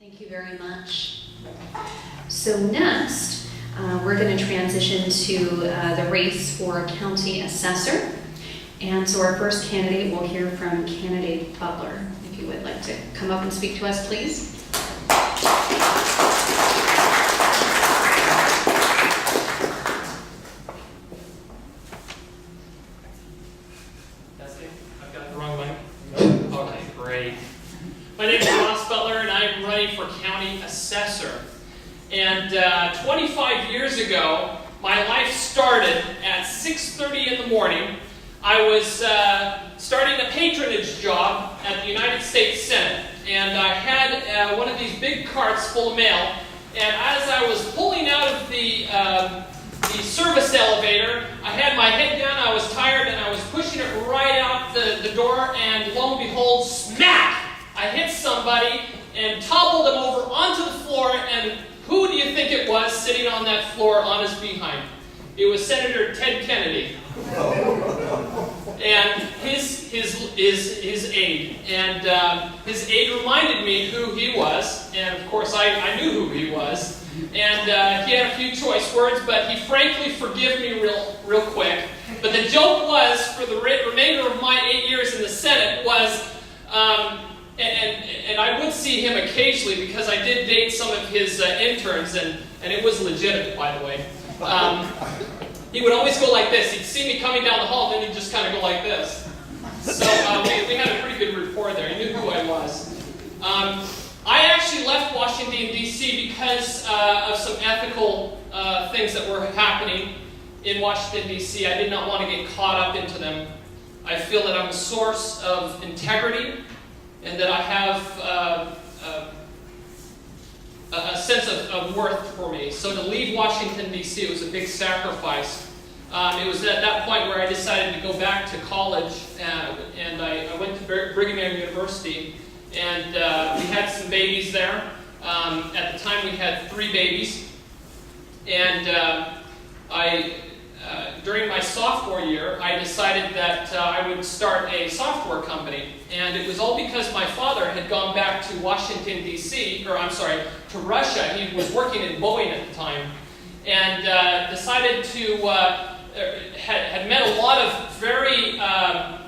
Thank you very much. So next, we're going to transition to the race for County Assessor. And so our first candidate, we'll hear from candidate Butler. If you would like to come up and speak to us, please. I've got the wrong mic. Okay, great. My name is Butler, and I'm running for County Assessor. And 25 years ago, my life started at 6:30 in the morning. I was starting a patronage job at the United States Senate, and I had one of these big carts full of mail. And as I was pulling out of the service elevator, I had my head down, I was tired, and I was pushing it right out the door, and lo and behold, smack! I hit somebody and toppled him over onto the floor, and who do you think it was sitting on that floor on his behind? It was Senator Ted Kennedy. And his aide. And his aide reminded me who he was, and of course I knew who he was. And he had a few choice words, but he frankly forgave me real quick. But the joke was, for the remainder of my 8 years in the Senate, was, and I would see him occasionally because I did date some of his interns, and it was legitimate, by the way. He would always go like this. He'd see me coming down the hall, and then he'd just kind of go like this. So we had a pretty good rapport there. He knew who I was. I actually left Washington, D.C. because of some ethical things that were happening in Washington, D.C. I did not want to get caught up into them. I feel that I'm a source of integrity and that I have a sense of worth for me. So to leave Washington, D.C., it was a big sacrifice. It was at that point where I decided to go back to college, and I went to Brigham Young University, and we had some babies there. At the time, we had 3 babies, and during my sophomore year, I decided that I would start a software company. And it was all because my father had gone back to Washington, D.C., to Russia. He was working in Boeing at the time. And decided to, had met a lot of very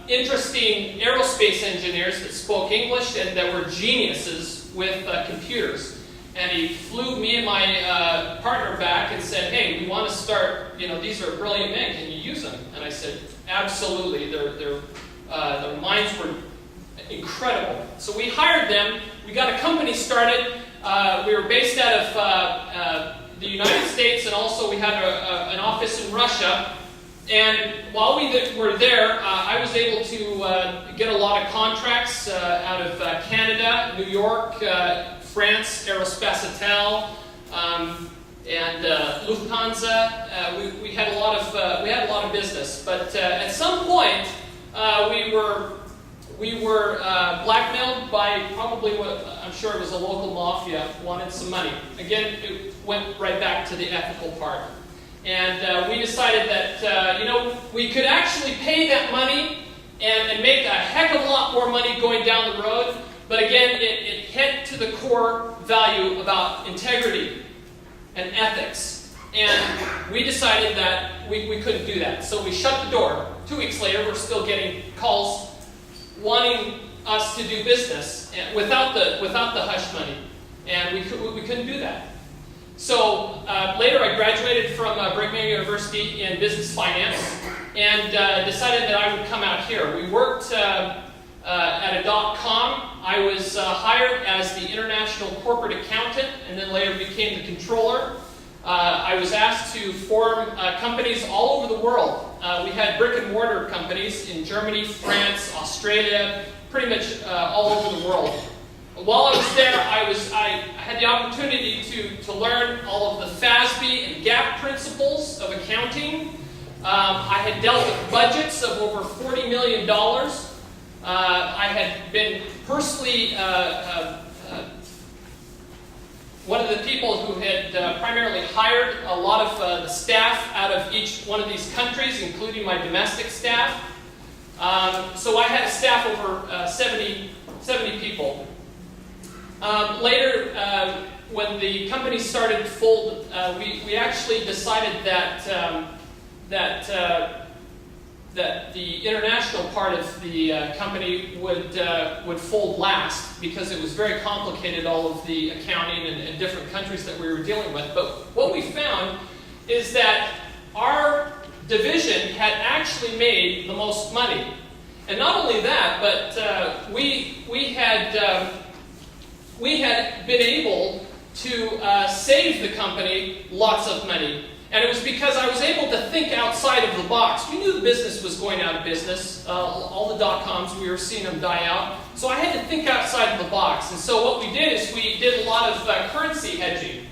interesting aerospace engineers that spoke English and that were geniuses with computers. And he flew me and my partner back and said, "Hey, we want to start, these are brilliant men, can you use them?" And I said, "Absolutely, their minds were incredible." So we hired them, we got a company started, we were based out of the United States, and also we had an office in Russia. And while we were there, I was able to get a lot of contracts out of Canada, New York, France, Aerospatiale, and Lufthansa. We had a lot of business, but at some point we were blackmailed by probably what I'm sure it was a local mafia, wanted some money. Again, it went right back to the ethical part. And we decided that, we could actually pay that money and make a heck of a lot more money going down the road. But again, it hit to the core value about integrity and ethics. And we decided that we couldn't do that. So we shut the door. 2 weeks later, we're still getting calls wanting us to do business without the hush money. And we couldn't do that. So later I graduated from Brigham Young University in business finance and decided that I would come out here. We worked at a .com. I was hired as the international corporate accountant and then later became the controller. I was asked to form companies all over the world. We had brick and mortar companies in Germany, France, Australia, pretty much all over the world. While I was there, I had the opportunity to learn all of the FASB and GAAP principles of accounting. I had dealt with budgets of over $40 million. I had been personally one of the people who had primarily hired a lot of the staff out of each one of these countries, including my domestic staff. So I had a staff over 70 people. Later, when the company started to fold, we actually decided that the international part of the company would fold last because it was very complicated, all of the accounting and different countries that we were dealing with. But what we found is that our division had actually made the most money. And not only that, but we had been able to save the company lots of money. And it was because I was able to think outside of the box. We knew the business was going out of business. All the dot-coms, we were seeing them die out. So I had to think outside of the box. And so what we did is we did a lot of currency hedging.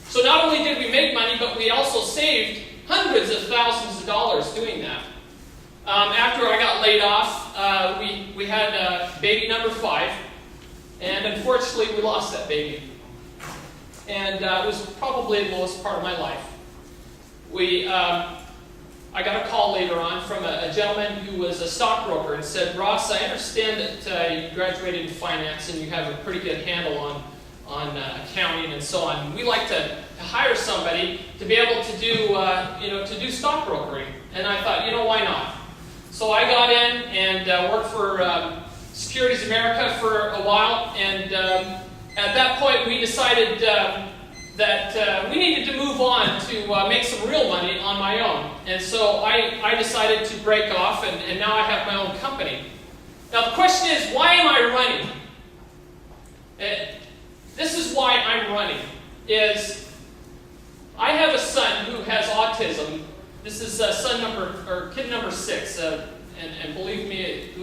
So not only did we make money, but we also saved hundreds of thousands of dollars doing that. After I got laid off, we had baby number 5. And unfortunately, we lost that baby. And it was probably the lowest part of my life. I got a call later on from a gentleman who was a stockbroker and said, "Ross, I understand that you graduated in finance and you have a pretty good handle on accounting and so on. We'd like to hire somebody to be able to do stockbrokering." And I thought, why not? So I got in and worked for Securities America for a while, and at that point we decided that we needed to move on to make some real money on my own. And so I decided to break off, and now I have my own company. Now the question is, why am I running? This is why I'm running, is I have a son who has autism. This is kid number 6, and believe me,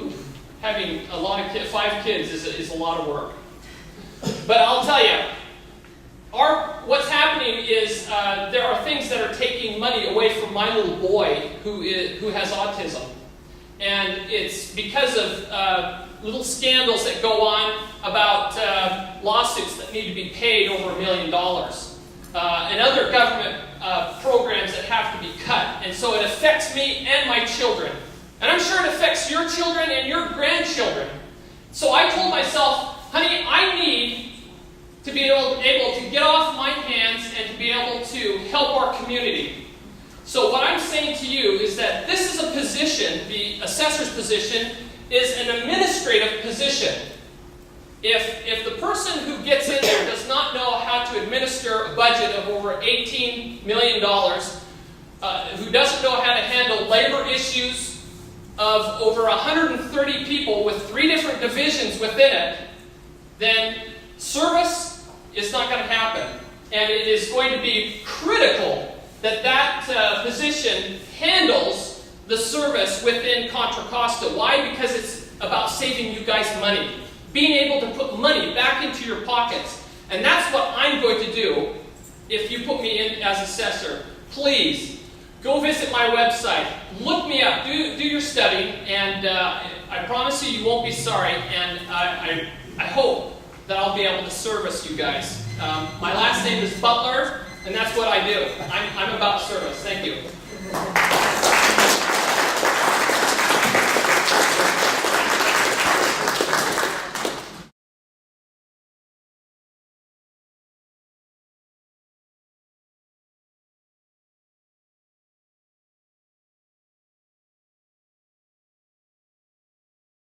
having a lot of 5 kids is a lot of work. But I'll tell you, what's happening is there are things that are taking money away from my little boy who has autism. And it's because of little scandals that go on about lawsuits that need to be paid over $1 million. And other government programs that have to be cut. And so it affects me and my children. And I'm sure it affects your children and your grandchildren. So I told myself, honey, I need to be able to get off my hands and to be able to help our community. So what I'm saying to you is that this is a position, the assessor's position, is an administrative position. If the person who gets in there does not know how to administer a budget of over $18 million, who doesn't know how to handle labor issues of over 130 people with 3 different divisions within it, then service is not going to happen. And it is going to be critical that that position handles the service within Contra Costa. Why? Because it's about saving you guys money. Being able to put money back into your pockets. And that's what I'm going to do if you put me in as assessor. Please, go visit my website. Look me up. Do your study. And I promise you, you won't be sorry. And I hope that I'll be able to service you guys. My last name is Butler, and that's what I do. I'm about service. Thank you.